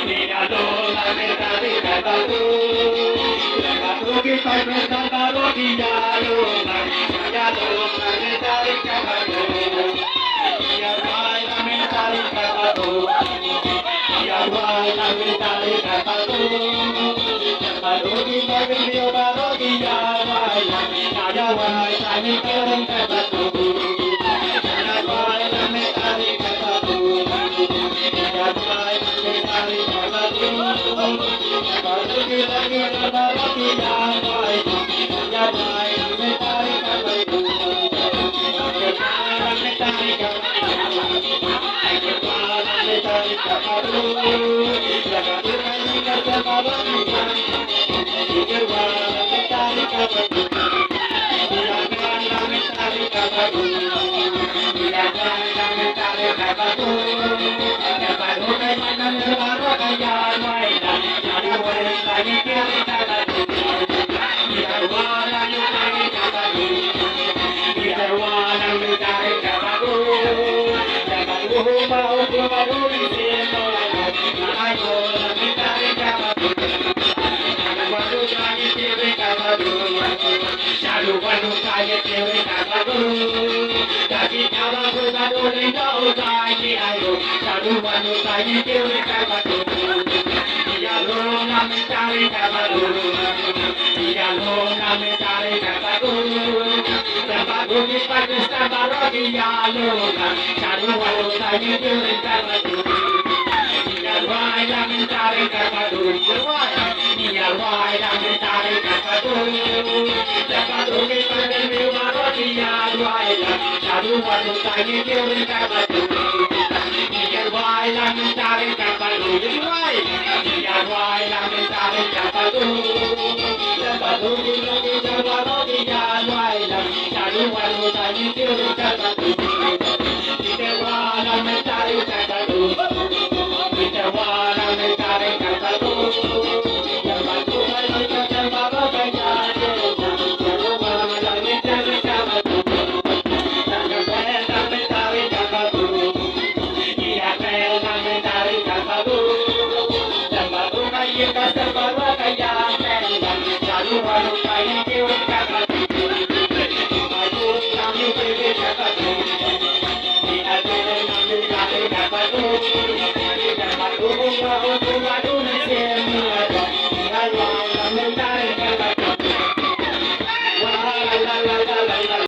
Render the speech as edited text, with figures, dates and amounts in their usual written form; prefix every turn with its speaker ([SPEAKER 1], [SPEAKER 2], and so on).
[SPEAKER 1] Tiralo la meta de Catatu, Catatu que está enfrentando a Guillalo, Guillalo la meta de Catatu, Guillalo la meta de Catatu, Guillalo la meta de Catatu, Catatu que está enfrentando a Guillalo, Guillalo la meta de Catatu. Shadu